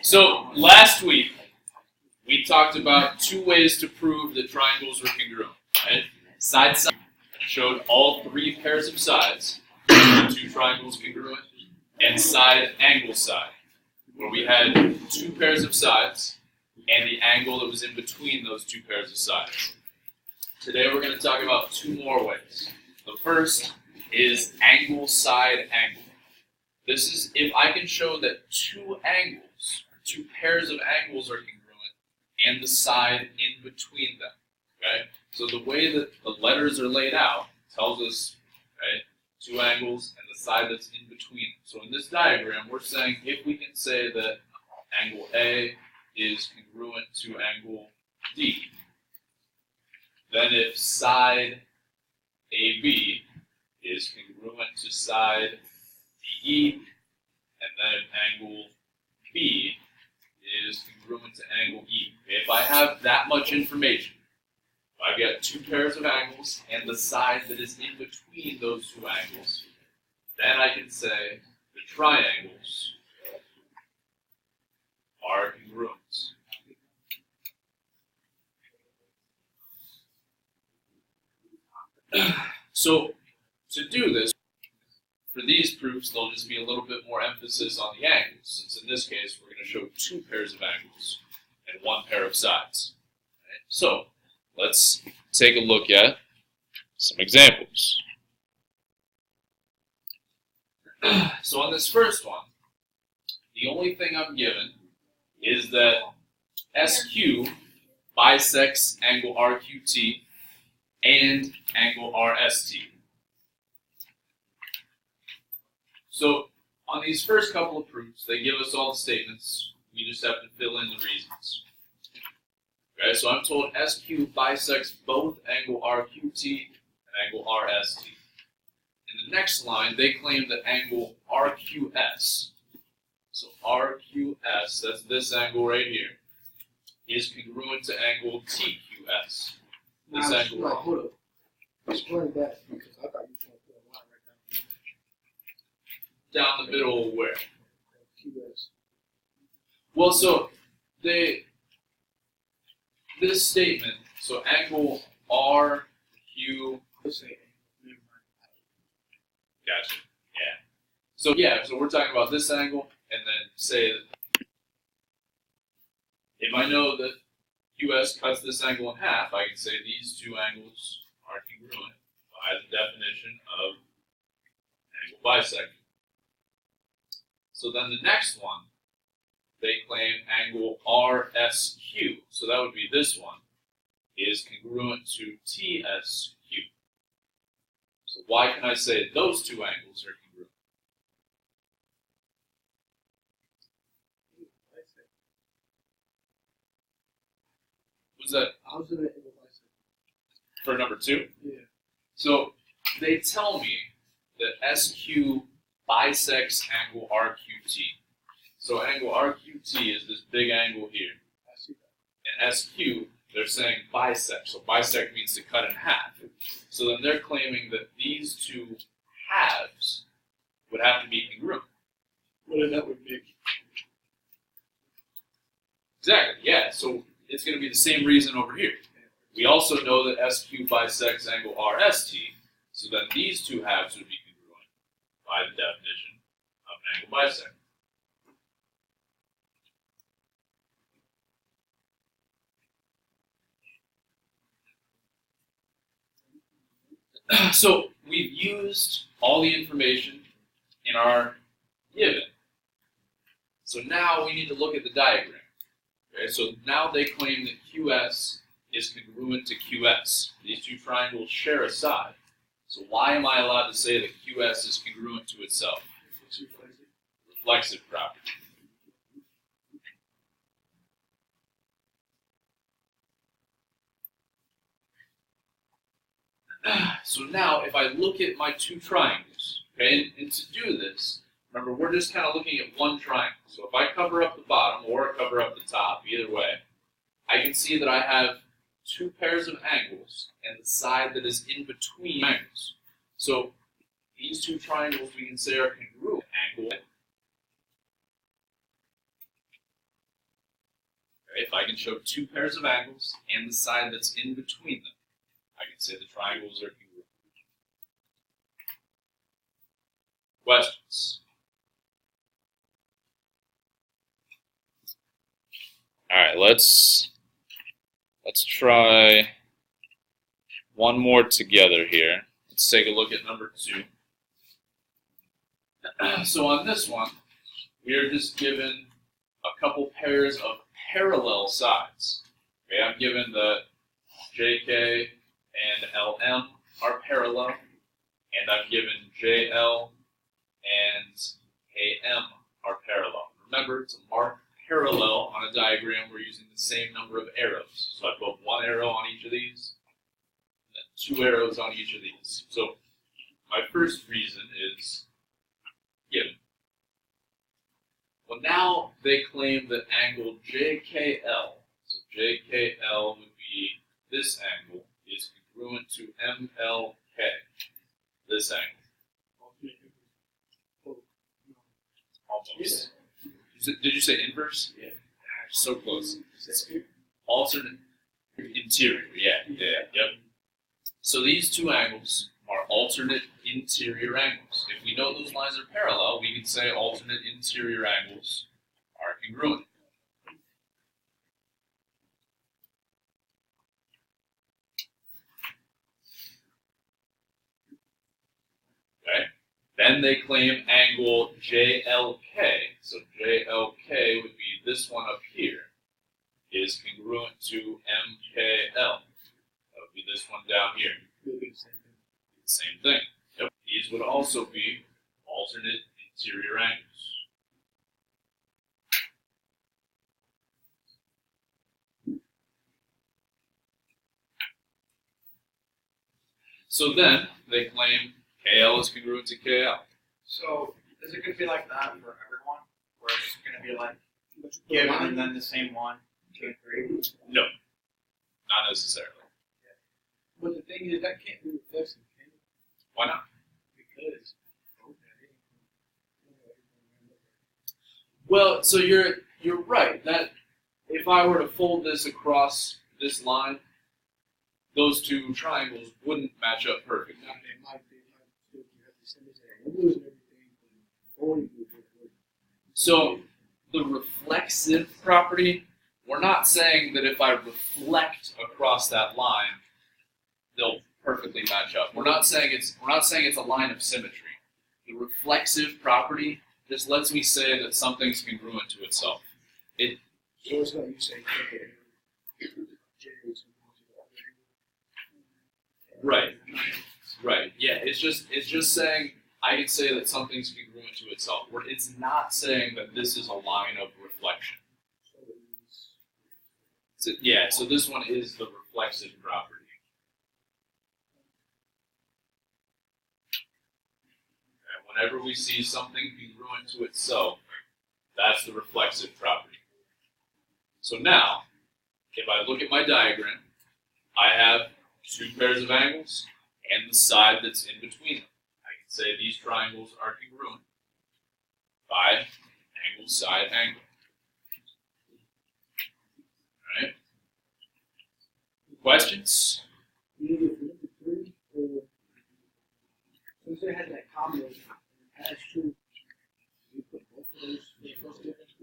So last week, we talked about two ways to prove that triangles were congruent. Right? Side showed all three pairs of sides, two triangles congruent, and side angle side, where we had two pairs of sides and the angle that was in between those two pairs of sides. Today we're going to talk about two more ways. The first is angle side angle. This is if I can show that two angles, two pairs of angles are congruent, and the side in between them. Okay? So the way that the letters are laid out tells us, right, two angles and the side that's in between. So in this diagram, we're saying if we can say that angle A is congruent to angle D, then if side AB is congruent to side DE, and then if angle B is congruent to angle E. Okay, if I have that much information, if I've got two pairs of angles and the side that is in between those two angles, then I can say the triangles are congruent. So, to do this, for these proofs, there'll just be a little bit more emphasis on the angles, since in this case, we're going to show two pairs of angles and one pair of sides. Right? So, let's take a look at some examples. So on this first one, the only thing I'm given is that SQ bisects angle RQT and angle RST. So on these first couple of proofs, they give us all the statements. We just have to fill in the reasons. Okay, so I'm told SQ bisects both angle RQT and angle RST. In the next line, they claim that angle RQS, so RQS, that's this angle right here, is congruent to angle TQS. This angle right hold up. Explain that, because I thought you were going to put a line right down the middle where? QS. Well, so this statement, so angle RQ. Gotcha. Yeah. So we're talking about this angle, and then say that if I know that QS cuts this angle in half, I can say these two angles are congruent by the definition of angle bisecting. So then the next one, they claim angle RSQ, so that would be this one, is congruent to TSQ. So why can I say those two angles are congruent? Was that How's it an angle bisect? for number two? Yeah. So they tell me that SQ bisects angle RQT. So angle RQT is this big angle here. I see that. And SQ, they're saying bisect. So bisect means to cut in half. So then they're claiming that these two halves would have to be congruent. What if that would be? Exactly, yeah. So it's going to be the same reason over here. We also know that SQ bisects angle RST, so then these two halves would be congruent by the definition of an angle bisect. So we've used all the information in our given. So now we need to look at the diagram. Okay, so now they claim that QS is congruent to QS. These two triangles share a side. So why am I allowed to say that QS is congruent to itself? Reflexive property. So now, if I look at my two triangles, okay, and to do this, remember, we're just kind of looking at one triangle. So if I cover up the bottom or cover up the top, either way, I can see that I have two pairs of angles and the side that is in between angles. So these two triangles we can say are congruent. Angle Right? If I can show two pairs of angles and the side that's in between them, I can say the triangles are congruent. Questions? All right, let's try one more together here. Let's take a look at number 2. So on this one, we are just given a couple pairs of parallel sides. Okay, I'm given that JK and LM are parallel, and I'm given JL and AM are parallel. Remember, to mark parallel on a diagram, we're using the same number of arrows. So I put one arrow on each of these, and then 2 arrows on each of these. So my first reason is given. Well, now they claim that angle JKL, so JKL would be this angle, is congruent to MLK, this angle. Almost. Did you say inverse? Yeah. So close. Alternate interior, yep. So these two angles are alternate interior angles. If we know those lines are parallel, we can say alternate interior angles are congruent. Okay. Then they claim angle JLK. So JLK would be this one up here, is congruent to MKL. That would be this one down here. Same thing. Yep. These would also be alternate interior angles. So then they claim KL is congruent to KL. So is it going to be like that for everyone? Where it's going to be like given and then the same 1, 2, and 3? No, not necessarily. But the thing is, that can't be reflexive, can it? Why not? Because. Well, so you're right that if I were to fold this across this line, those two triangles wouldn't match up perfectly. So the reflexive property, we're not saying that if I reflect across that line, they'll perfectly match up. We're not saying it's a line of symmetry. The reflexive property just lets me say that something's congruent to itself. So it's like you say, Right. Yeah, it's just saying I can say that something's congruent to itself. It's not saying that this is a line of reflection. So this one is the reflexive property. And whenever we see something congruent to itself, that's the reflexive property. So now, if I look at my diagram, I have 2 pairs of angles and the side that's in between them. I can say these triangles are congruent by angle, side, angle. All right. Questions? Since they had that combination, it has 2. You put both of those in the first difference?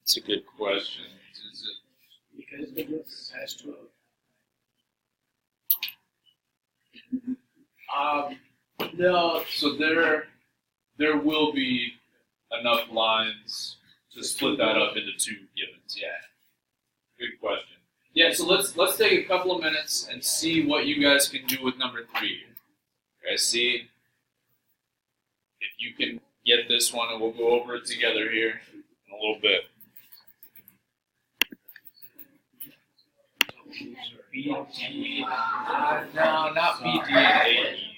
That's a good question. Is it? Because it has 2 of them. No, so there will be enough lines to split that up into 2 givens. Yeah, good question. Yeah, so let's take a couple of minutes and see what you guys can do with number 3. Okay, see if you can get this one, and we'll go over it together here in a little bit. BD, no, not BD and AE.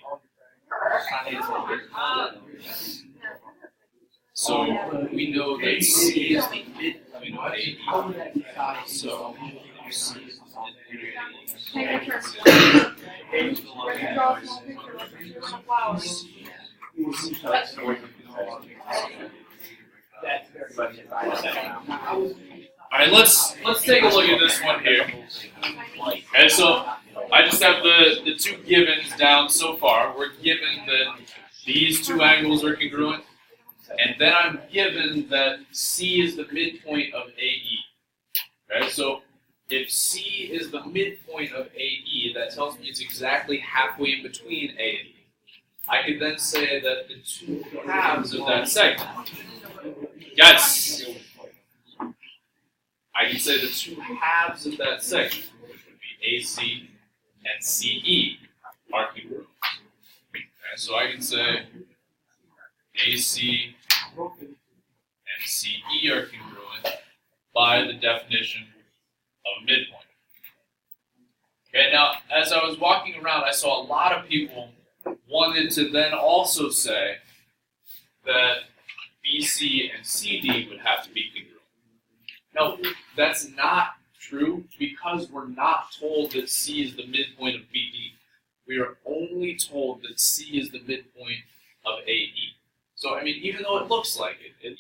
So we know that C is the mid, we know AE. So C is the All right, let's take a look at this one here. Okay, so I just have the two givens down so far. We're given that these two angles are congruent, and then I'm given that C is the midpoint of AE. Okay, so if C is the midpoint of AE, that tells me it's exactly halfway in between A and E. I could then say that the two halves of that segment. Yes. I can say the two halves of that segment, which would be AC and CE, are congruent. Okay, so I can say AC and CE are congruent by the definition of midpoint. Okay, now as I was walking around, I saw a lot of people wanted to then also say that BC and CD would have to be congruent. No, that's not true because we're not told that C is the midpoint of BD. We are only told that C is the midpoint of AE. So, I mean, even though it looks like it,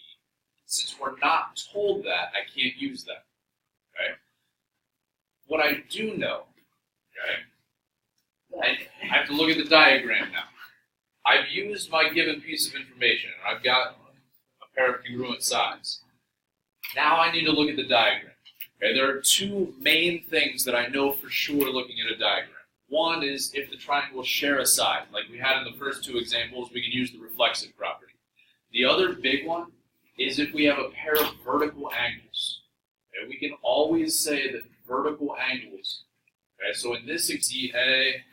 since we're not told that, I can't use that. Okay? What I do know, okay, I have to look at the diagram now. I've used my given piece of information, and I've got a pair of congruent sides. Now I need to look at the diagram. Okay, there are two main things that I know for sure looking at a diagram. One is if the triangles share a side. Like we had in the first two examples, we can use the reflexive property. The other big one is if we have a pair of vertical angles. Okay, we can always say that vertical angles. Okay, so in this ZA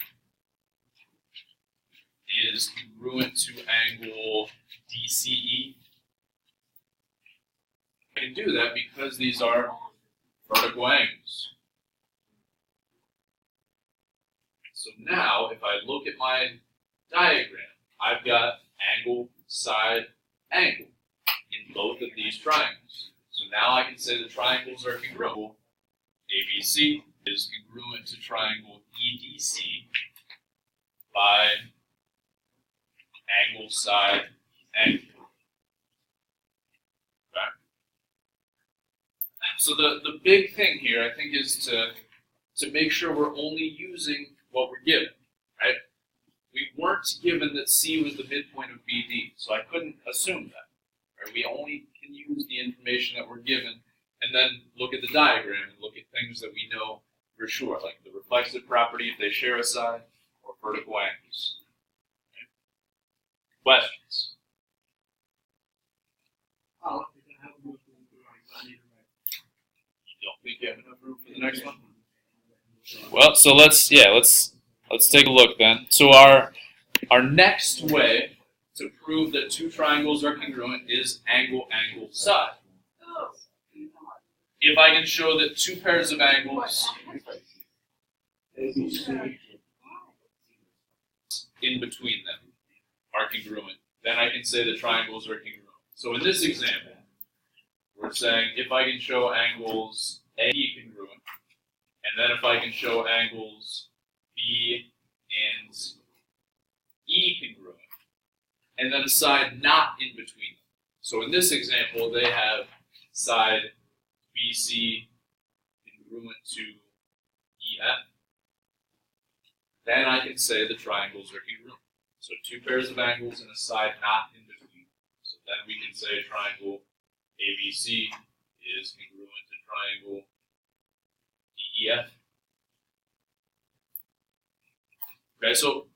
is congruent to angle DCE. I can do that because these are vertical angles. So now, if I look at my diagram, I've got angle, side, angle in both of these triangles. So now I can say the triangles are congruent. ABC is congruent to triangle EDC by angle, side, angle. Okay. So the big thing here, I think, is to make sure we're only using what we're given, right? We weren't given that C was the midpoint of BD, so I couldn't assume that. Right? We only can use the information that we're given and then look at the diagram and look at things that we know for sure, like the reflexive property if they share a side, or vertical angles. Okay. Questions? You don't think you have enough room for the next one? Well, so let's take a look then. So our next way to prove that two triangles are congruent is angle, angle, side. If I can show that two pairs of angles in between them are congruent, then I can say the triangles are congruent. So in this example, we're saying if I can show angles A congruent, and then if I can show angles B and E congruent, and then a side not in between them. So in this example, they have side BC congruent to EF. Then I can say the triangles are congruent. So two pairs of angles and a side not in between. So then we can say triangle ABC is congruent to triangle DEF. Okay, so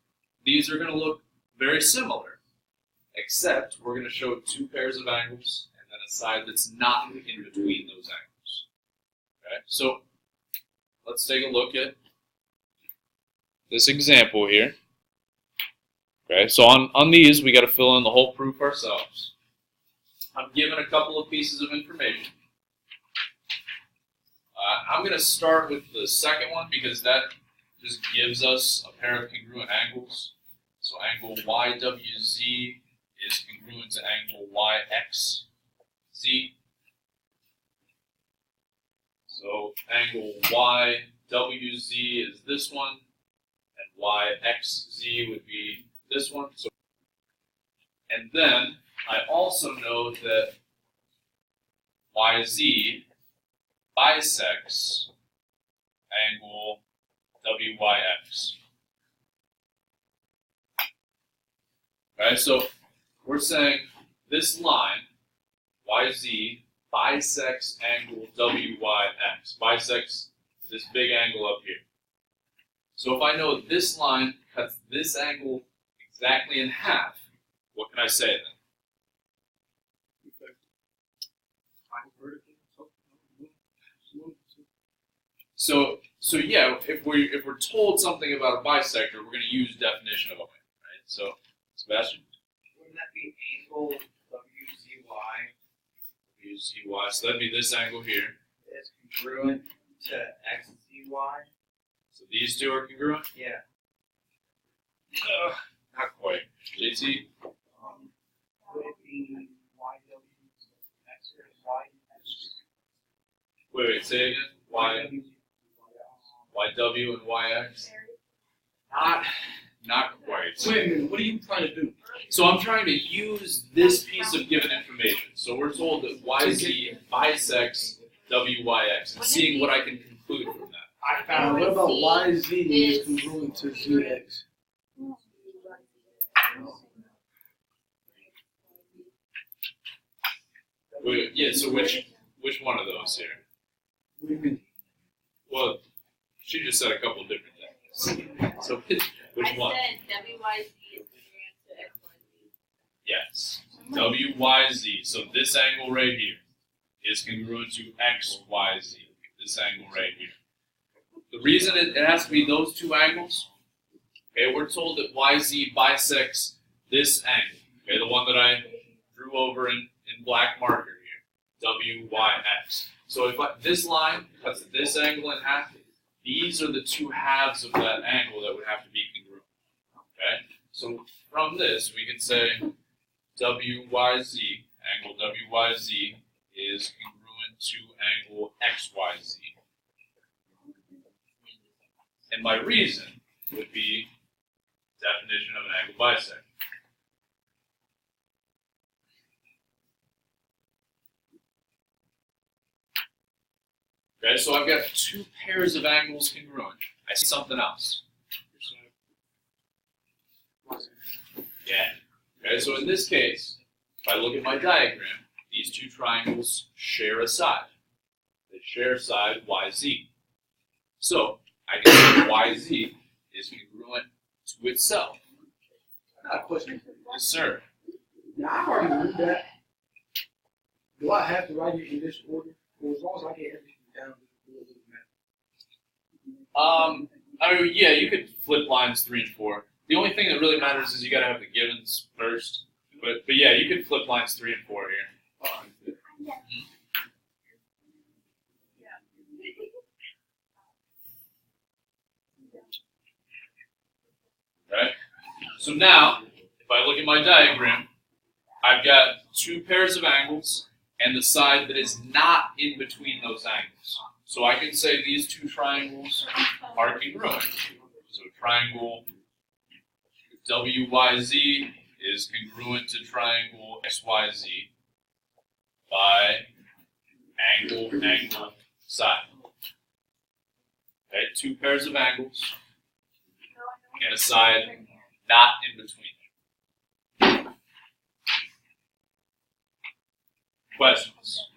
these are going to look very similar, except we're going to show two pairs of angles and then a side that's not in between those angles. Okay, so let's take a look at this example here. Okay, so on these, we got to fill in the whole proof ourselves. I'm given a couple of pieces of information. I'm going to start with the second one because that just gives us a pair of congruent angles. So angle YWZ is congruent to angle YXZ. So angle YWZ is this one, and YXZ would be this one. So, and then I also know that YZ bisects angle WYX. Okay, so we're saying this line, YZ, bisects angle WYX, bisects this big angle up here. So if I know this line cuts this angle exactly in half, what can I say then? So yeah, if we're told something about a bisector, we're going to use definition of it, right? So Sebastian, Wouldn't that be angle WZY WZY. So that'd be this angle here. is congruent to XZY? So these two are congruent. Yeah. Not quite. JT. Would it be YW X or YX? Wait, say it again. YW and YX. Not quite. Wait a minute, what are you trying to do? So I'm trying to use this piece of given information. So we're told that YZ bisects WYX and seeing what I can conclude from that. I found What about YZ is congruent to ZX? Wait, yeah, so which one of those here? What do you mean? Well, she just said a couple different things. So which one? I said WYZ is congruent to XYZ. Yes. WYZ. So this angle right here is congruent to XYZ. This angle right here. The reason it has to be those two angles, okay, we're told that YZ bisects this angle, okay, the one that I drew over in black marker here, WYX. So if this line cuts this angle in half, these are the two halves of that angle that would have to be congruent. Okay? So from this, we can say WYZ, angle WYZ, is congruent to angle XYZ. And my reason would be definition of an angle bisector. Okay, so I've got two pairs of angles congruent. I see something else. Yeah. Okay, so in this case, if I look at my diagram, these two triangles share a side. They share side YZ. So I can say YZ is congruent to itself. I got a question. Yes, sir. Now, I already knew that. Do I have to write it in this order? Or as long as I get everything down, it doesn't matter? I mean, yeah, you could flip lines 3 and 4. The only thing that really matters is you got to have the givens first. But yeah, you could flip lines 3 and 4 here. Okay. So now, if I look at my diagram, I've got two pairs of angles and the side that is not in between those angles. So I can say these two triangles are congruent. So triangle WYZ is congruent to triangle XYZ by angle, side. Okay, two pairs of angles and a side not in between. Questions?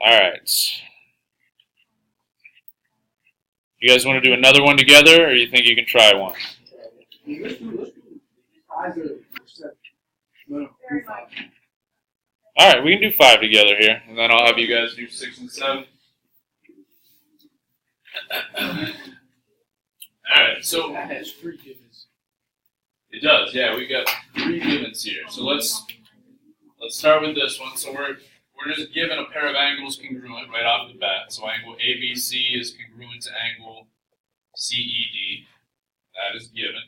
All right. You guys want to do another one together, or you think you can try one? Let's do either except no, Very much. All right, we can do 5 together here, and then I'll have you guys do 6 and 7. All right, so that has 3 givens. it does, yeah. We've got 3 givens here. So let's start with this one. So we're just given a pair of angles congruent right off the bat. So angle ABC is congruent to angle CED. That is given.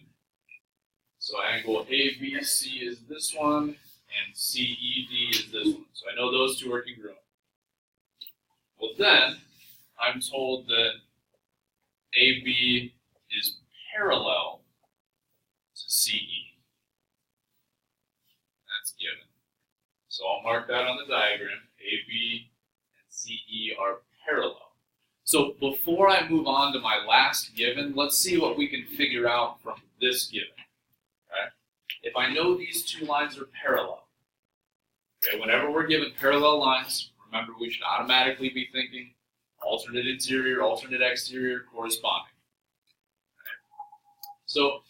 So angle ABC is this one, and CED is this one. So I know those two are congruent. Well then, I'm told that AB is parallel to CE. That's given. So I'll mark that on the diagram. AB and CE are parallel. So before I move on to my last given, let's see what we can figure out from this given. Okay? If I know these two lines are parallel, okay, whenever we're given parallel lines, remember we should automatically be thinking alternate interior, alternate exterior, corresponding. Okay? So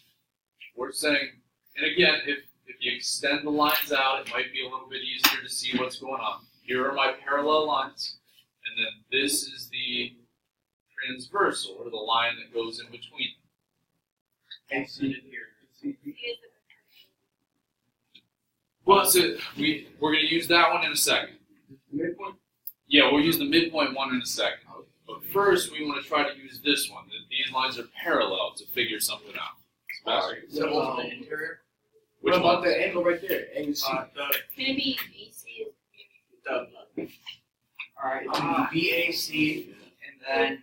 we're saying, and again, if you extend the lines out, it might be a little bit easier to see what's going on. Here are my parallel lines, and then this is the transversal, or the line that goes in between them. Well, so we're going to use that one in a second. Midpoint? Yeah, we'll use the midpoint one in a second. But first, we want to try to use this one, that these lines are parallel to figure something out. Alright. So alternate interior. Which What about one? the angle right there? Angle C. Maybe AC is Alright, BAC and then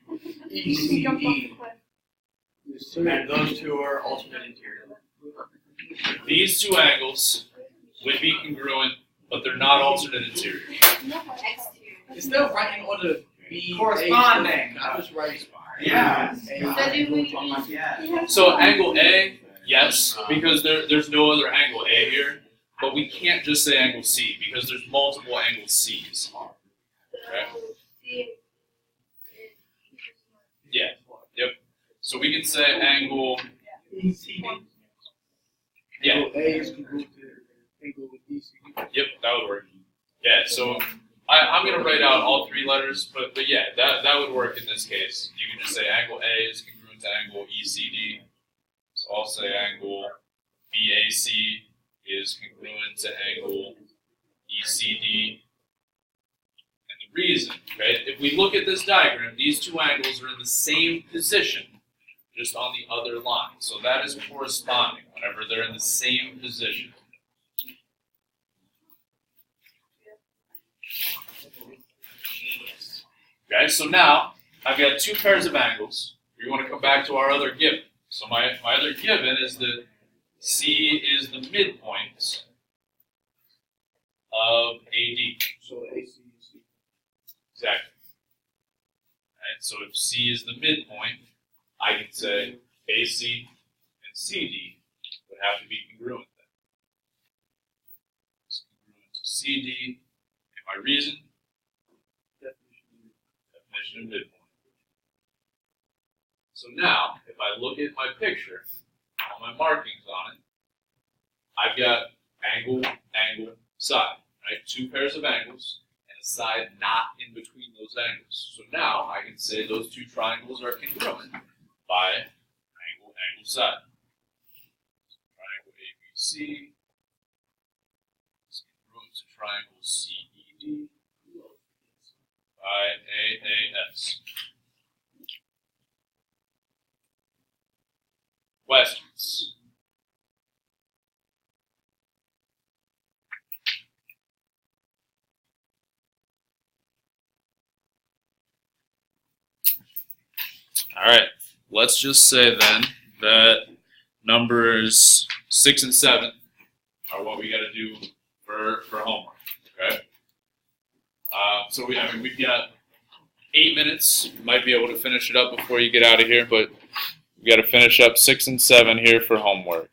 ECD. Yes, sir. And those two are alternate interior. These two angles would be congruent, but they're not alternate interior. exterior. Instead of writing on the B, Corresponding. I just write Yeah. Yeah. So angle A, yes, because there's no other angle A here, but we can't just say angle C because there's multiple angle C's. Okay. Yeah. Yep. So we can say angle. Yeah. Angle A is congruent to angle ECD. Yep. That would work. Yeah. So I'm gonna write out all three letters, but yeah, that would work in this case. You can just say angle A is congruent to angle ECD. So I'll say angle BAC is congruent to angle ECD. And the reason, right, if we look at this diagram, these two angles are in the same position, just on the other line. So that is corresponding whenever they're in the same position. Okay, so now I've got two pairs of angles. We want to come back to our other given. So my other given is that C is the midpoint of AD. So AC is C. Exactly. Right, so if C is the midpoint, I can say AC and CD would have to be congruent then. It's congruent to CD. And my reason? Definition of midpoint. So now, if I look at my picture, all my markings on it, I've got angle, angle, side, right? Two pairs of angles, and a side not in between those angles. So now I can say those two triangles are congruent by angle, angle, side. Triangle ABC is congruent to triangle CED by AAS. Questions? All right, let's just say then that numbers 6 and 7 are what we got to do for homework. Okay. So we've got 8 minutes. Might be able to finish it up before you get out of here, but we got to finish up 6 and 7 here for homework.